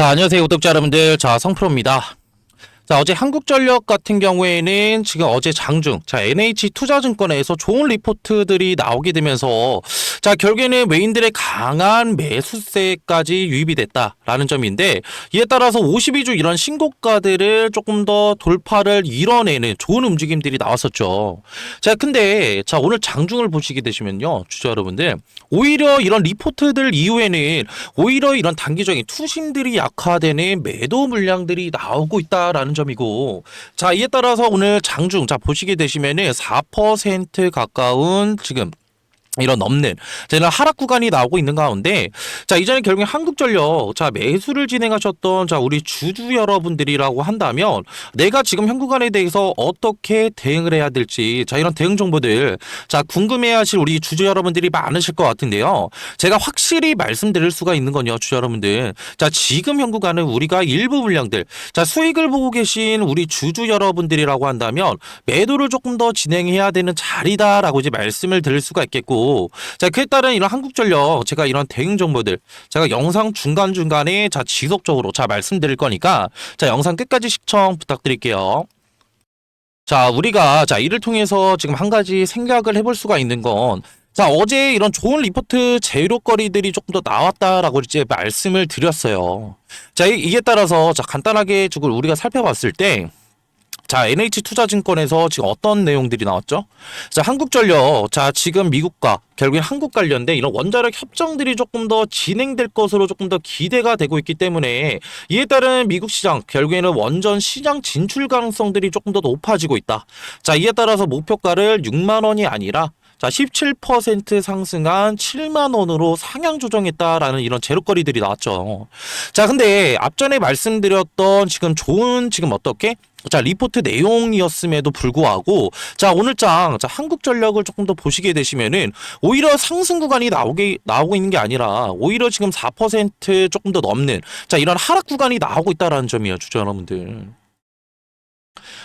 자, 안녕하세요, 구독자 여러분들. 자, 성프로입니다. 자, 어제 한국전력 같은 경우에는 지금 어제 장중, 자, NH투자증권에서 좋은 리포트들이 나오게 되면서, 자, 결국에는 외인들의 강한 매수세까지 유입이 됐다라는 점인데, 이에 따라서 52주 이런 신고가들을 조금 더 돌파를 이뤄내는 좋은 움직임들이 나왔었죠. 자, 근데, 자, 오늘 장중을 보시게 되시면요, 주주 여러분들, 오히려 이런 리포트들 이후에는 오히려 이런 단기적인 투심들이 약화되는 매도 물량들이 나오고 있다라는 점이고, 자, 이에 따라서 오늘 장중, 자, 보시게 되시면은 4% 가까운 지금 이런 넘는 이런 하락 구간이 나오고 있는 가운데, 자, 이전에 결국에 한국전력, 자, 매수를 진행하셨던 자, 우리 주주 여러분들이라고 한다면 내가 지금 현 구간에 대해서 어떻게 대응을 해야 될지, 자, 이런 대응 정보들, 자, 궁금해하실 우리 주주 여러분들이 많으실 것 같은데요. 제가 확실히 말씀드릴 수가 있는 건요, 주주 여러분들. 자, 지금 현 구간은 우리가 일부 물량들, 자, 수익을 보고 계신 우리 주주 여러분들이라고 한다면 매도를 조금 더 진행해야 되는 자리다라고 이제 말씀을 드릴 수가 있겠고, 자, 그에 따른 이런 한국전력 제가 이런 대응 정보들 제가 영상 중간중간에 자, 지속적으로 자, 말씀드릴 거니까 자, 영상 끝까지 시청 부탁드릴게요. 자, 우리가 자, 이를 통해서 지금 한 가지 생각을 해볼 수가 있는 건, 자, 어제 이런 좋은 리포트 재료거리들이 조금 더 나왔다라고 이제 말씀을 드렸어요. 자, 이에 따라서 자, 간단하게 지금 우리가 살펴봤을 때, 자, NH투자증권에서 지금 어떤 내용들이 나왔죠? 자, 한국전력, 자, 지금 미국과 결국엔 한국 관련된 이런 원자력 협정들이 조금 더 진행될 것으로 조금 더 기대가 되고 있기 때문에, 이에 따른 미국 시장, 결국에는 원전 시장 진출 가능성들이 조금 더 높아지고 있다. 자, 이에 따라서 목표가를 6만 원이 아니라 자, 17% 상승한 7만 원으로 상향 조정했다라는 이런 재료거리들이 나왔죠. 자, 근데 앞전에 말씀드렸던 지금 좋은 지금 어떻게? 자, 리포트 내용이었음에도 불구하고, 자, 오늘장, 자, 한국전력을 조금 더 보시게 되시면은, 오히려 상승 구간이 나오고 있는 게 아니라, 오히려 지금 4% 조금 더 넘는, 자, 이런 하락 구간이 나오고 있다라는 점이에요, 주주 여러분들.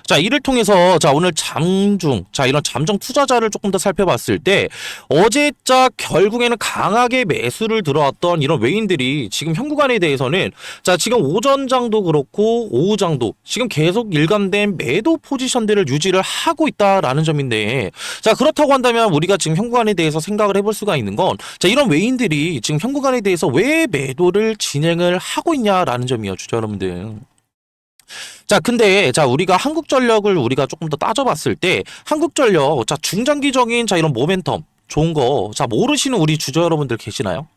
자, 이를 통해서 자, 오늘 잠중, 자, 이런 잠정 투자자를 조금 더 살펴봤을 때, 어제자 결국에는 강하게 매수를 들어왔던 이런 외인들이 지금 현 구간에 대해서는, 자, 지금 오전장도 그렇고 오후장도 지금 계속 일관된 매도 포지션들을 유지를 하고 있다라는 점인데, 자, 그렇다고 한다면 우리가 지금 현 구간에 대해서 생각을 해볼 수가 있는 건, 자, 이런 외인들이 지금 현 구간에 대해서 왜 매도를 진행을 하고 있냐라는 점이에요, 주주 여러분들. 자, 근데 자, 우리가 한국전력을 우리가 조금 더 따져봤을 때, 한국전력, 자, 중장기적인 자, 이런 모멘텀 좋은 거, 자, 모르시는 우리 주주 여러분들 계시나요?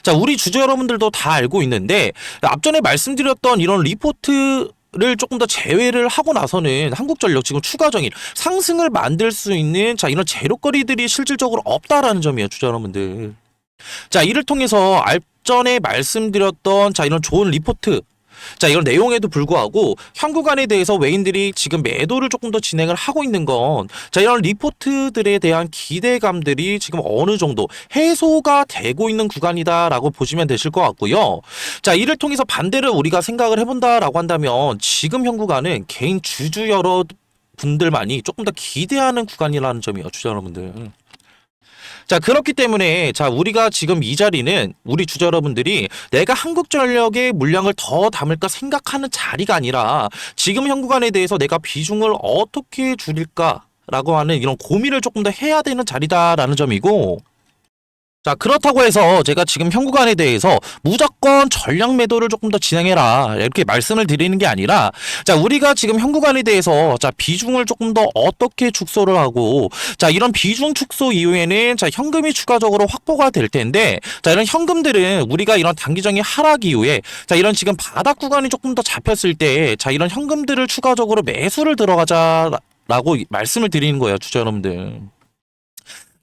자, 우리 주주 여러분들도 다 알고 있는데, 앞전에 말씀드렸던 이런 리포트를 조금 더 제외를 하고 나서는 한국전력 지금 추가적인 상승을 만들 수 있는 자, 이런 재료거리들이 실질적으로 없다라는 점이에요, 주주 여러분들. 자, 이를 통해서 앞전에 말씀드렸던 자, 이런 좋은 리포트, 자, 이런 내용에도 불구하고 현 구간에 대해서 외인들이 지금 매도를 조금 더 진행을 하고 있는 건, 자, 이런 리포트들에 대한 기대감들이 지금 어느 정도 해소가 되고 있는 구간이다라고 보시면 되실 것 같고요. 자, 이를 통해서 반대로 우리가 생각을 해본다라고 한다면 지금 현 구간은 개인 주주 여러분들만이 조금 더 기대하는 구간이라는 점이에요, 주주 여러분들. 자, 그렇기 때문에 자, 우리가 지금 이 자리는 우리 주주 여러분들이 내가 한국전력의 물량을 더 담을까 생각하는 자리가 아니라, 지금 현 구간에 대해서 내가 비중을 어떻게 줄일까라고 하는 이런 고민을 조금 더 해야 되는 자리다라는 점이고, 자, 그렇다고 해서 제가 지금 현 구간에 대해서 무조건 전량 매도를 조금 더 진행해라 이렇게 말씀을 드리는 게 아니라, 자, 우리가 지금 현 구간에 대해서 자, 비중을 조금 더 어떻게 축소를 하고, 자, 이런 비중 축소 이후에는 자, 현금이 추가적으로 확보가 될 텐데, 자, 이런 현금들은 우리가 이런 단기적인 하락 이후에 자, 이런 지금 바닥 구간이 조금 더 잡혔을 때, 자, 이런 현금들을 추가적으로 매수를 들어가자라고 말씀을 드리는 거예요, 주주 여러분들.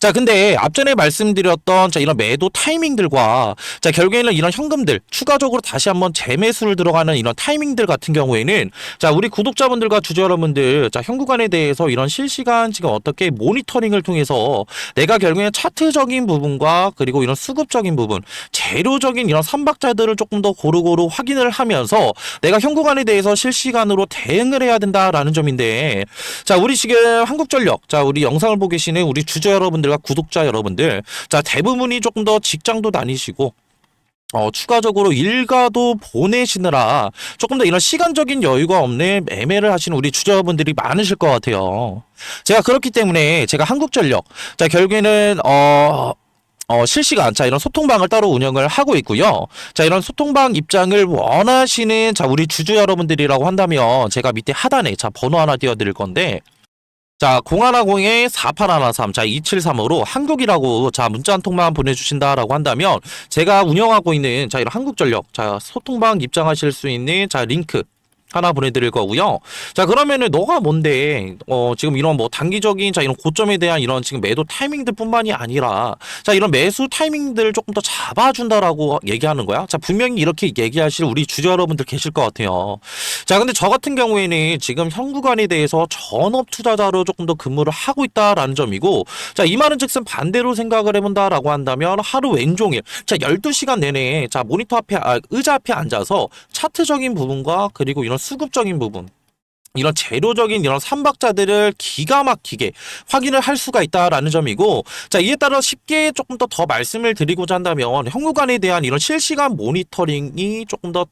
자, 근데 앞전에 말씀드렸던 자, 이런 매도 타이밍들과, 자, 결국에는 이런 현금들 추가적으로 다시 한번 재매수를 들어가는 이런 타이밍들 같은 경우에는, 자, 우리 구독자분들과 주주 여러분들, 자, 현 구간에 대해서 이런 실시간 지금 어떻게 모니터링을 통해서 내가 결국에 차트적인 부분과 그리고 이런 수급적인 부분, 재료적인 이런 선박자들을 조금 더 고루고루 확인을 하면서 내가 현 구간에 대해서 실시간으로 대응을 해야 된다라는 점인데, 자, 우리 지금 한국전력, 자, 우리 영상을 보고 계시는 우리 주주 여러분들 구독자 여러분들, 자, 대부분이 조금 더 직장도 다니시고 추가적으로 일가도 보내시느라 조금 더 이런 시간적인 여유가 없는 매매를 하시는 우리 주주분들이 많으실 것 같아요. 제가 그렇기 때문에 제가 한국전력, 자, 결국에는, 실시간, 자, 이런 소통방을 따로 운영을 하고 있고요. 자, 이런 소통방 입장을 원하시는, 자, 우리 주주 여러분들이라고 한다면 제가 밑에 하단에, 자, 번호 하나 띄워드릴 건데, 자, 0110-4813, 자, 273으로 한국이라고, 자, 문자 한 통만 보내주신다라고 한다면, 제가 운영하고 있는, 자, 이런 한국전력, 자, 소통방 입장하실 수 있는, 자, 링크, 하나 보내드릴 거고요. 자, 그러면은 너가 뭔데 지금 이런 뭐 단기적인 자 이런 고점에 대한 이런 지금 매도 타이밍들뿐만이 아니라 자 이런 매수 타이밍들을 조금 더 잡아준다라고 얘기하는 거야. 자, 분명히 이렇게 얘기하실 우리 주주 여러분들 계실 것 같아요. 자, 근데 저 같은 경우에는 지금 현 구간에 대해서 전업 투자자로 조금 더 근무를 하고 있다라는 점이고, 자, 이 말은즉슨 반대로 생각을 해본다라고 한다면 하루 왼종일 자 12시간 내내 자 모니터 앞에 의자 앞에 앉아서 차트적인 부분과 그리고 이런 수급적인 부분, 이런 재료적인 이런 삼박자들을 기가 막히게 확인을 할 수가 있다라는 점이고, 자, 이에 따라 쉽게 조금 더 말씀을 드리고자 한다면 현구간에 대한 이런 실시간 모니터링이 조금 더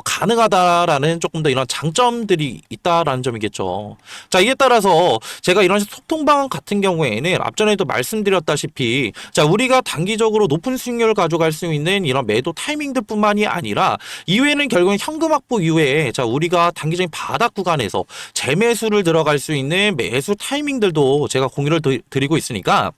가능하다라는 조금 더 이런 장점들이 있다라는 점이겠죠. 자, 이에 따라서 제가 이런 소통방 같은 경우에는 앞전에도 말씀드렸다시피 자, 우리가 단기적으로 높은 수익률을 가져갈 수 있는 이런 매도 타이밍들뿐만이 아니라 이외에는 결국엔 현금 확보 이후에 자, 우리가 단기적인 바닥 구간에서 재매수를 들어갈 수 있는 매수 타이밍들도 제가 공유를 드리고 있으니까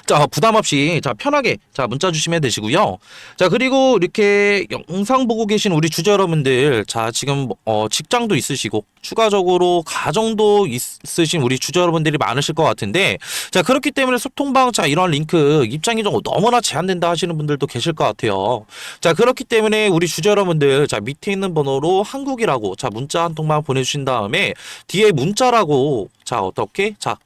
자, 부담 없이 자 편하게 자 문자 주시면 되시고요. 자, 그리고 이렇게 영상 보고 계신 우리 주주 여러분들, 자 지금 직장도 있으시고 추가적으로 가정도 있으신 우리 주주 여러분들이 많으실 것 같은데, 자 그렇기 때문에 소통방 자 이런 링크 입장이 좀 너무나 제한된다 하시는 분들도 계실 것 같아요. 자, 그렇기 때문에 우리 주주 여러분들 자 밑에 있는 번호로 한국이라고 자 문자 한 통만 보내주신 다음에 뒤에 문자라고 자 어떻게 자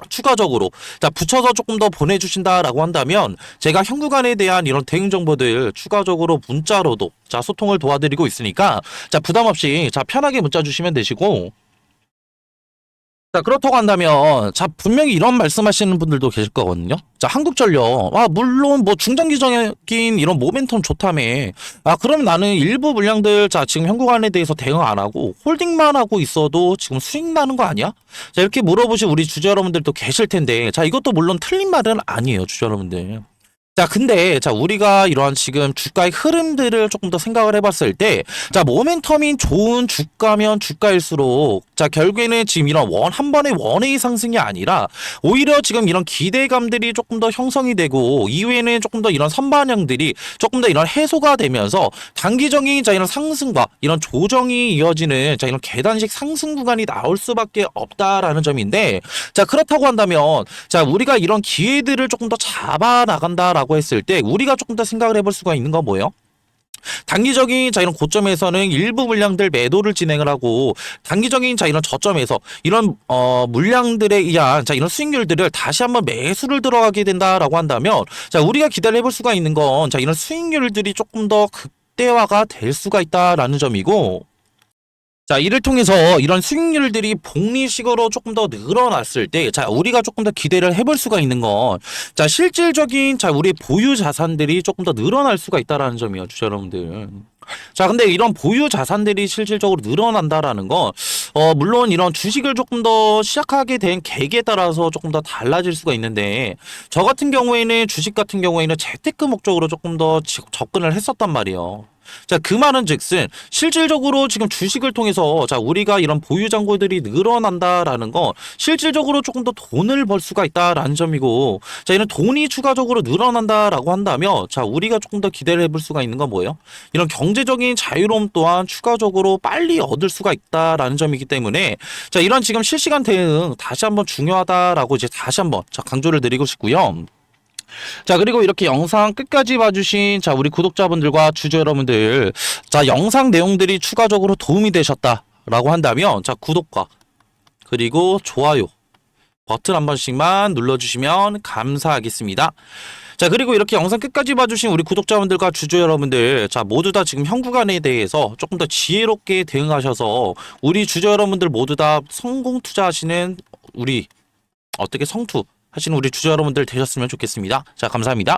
추가적으로 자 붙여서 조금 더 보내주신다라고 한다면 제가 현 구간에 대한 이런 대응 정보들 추가적으로 문자로도 자 소통을 도와드리고 있으니까 자 부담 없이 자 편하게 문자 주시면 되시고, 자, 그렇다고 한다면, 자, 분명히 이런 말씀하시는 분들도 계실 거거든요. 자, 한국전력, 물론 뭐 중장기적인 이런 모멘텀 좋다며. 그러면 나는 일부 물량들, 자, 지금 현구간에 대해서 대응 안 하고, 홀딩만 하고 있어도 지금 수익 나는 거 아니야? 자, 이렇게 물어보실 우리 주주 여러분들도 계실 텐데, 자, 이것도 물론 틀린 말은 아니에요, 주주 여러분들. 자, 근데, 자, 우리가 이러한 지금 주가의 흐름들을 조금 더 생각을 해봤을 때, 자, 모멘텀이 좋은 주가면 주가일수록, 자, 결국에는 지금 이런 한 번의 원웨이 상승이 아니라, 오히려 지금 이런 기대감들이 조금 더 형성이 되고, 이후에는 조금 더 이런 선반영들이 조금 더 이런 해소가 되면서, 단기적인, 자, 이런 상승과 이런 조정이 이어지는, 자, 이런 계단식 상승 구간이 나올 수밖에 없다라는 점인데, 자, 그렇다고 한다면, 자, 우리가 이런 기회들을 조금 더 잡아 나간다라고 했을 때 우리가 조금 더 생각을 해볼 수가 있는 건 뭐예요? 단기적인 자 이런 고점에서는 일부 물량들 매도를 진행을 하고, 단기적인 자 이런 저점에서 이런 물량들에 의한 자 이런 수익률들을 다시 한번 매수를 들어가게 된다라고 한다면 자 우리가 기대를 해볼 수가 있는 건 자 이런 수익률들이 조금 더 극대화가 될 수가 있다라는 점이고, 자, 이를 통해서 이런 수익률들이 복리식으로 조금 더 늘어났을 때, 자, 우리가 조금 더 기대를 해볼 수가 있는 건, 자, 실질적인, 자, 우리 보유 자산들이 조금 더 늘어날 수가 있다라는 점이에요, 주주 여러분들. 자, 근데 이런 보유 자산들이 실질적으로 늘어난다라는 건, 물론 이런 주식을 조금 더 시작하게 된 계기에 따라서 조금 더 달라질 수가 있는데, 저 같은 경우에는 주식 같은 경우에는 재테크 목적으로 조금 더 접근을 했었단 말이에요. 자, 그 말은 즉슨 실질적으로 지금 주식을 통해서 자 우리가 이런 보유 잔고들이 늘어난다라는 건 실질적으로 조금 더 돈을 벌 수가 있다라는 점이고, 자 이런 돈이 추가적으로 늘어난다라고 한다면 자 우리가 조금 더 기대를 해볼 수가 있는 건 뭐예요? 이런 경제적인 자유로움 또한 추가적으로 빨리 얻을 수가 있다라는 점이기 때문에 자 이런 지금 실시간 대응 다시 한번 중요하다라고 이제 다시 한번 자 강조를 드리고 싶고요. 자, 그리고 이렇게 영상 끝까지 봐주신 자 우리 구독자분들과 주주 여러분들, 자 영상 내용들이 추가적으로 도움이 되셨다라고 한다면 자 구독과 그리고 좋아요 버튼 한 번씩만 눌러주시면 감사하겠습니다. 자, 그리고 이렇게 영상 끝까지 봐주신 우리 구독자분들과 주주 여러분들, 자 모두 다 지금 현 구간에 대해서 조금 더 지혜롭게 대응하셔서 우리 주주 여러분들 모두 다 성공 투자하시는 우리 어떻게 성투 하시는 우리 주주 여러분들 되셨으면 좋겠습니다. 자, 감사합니다.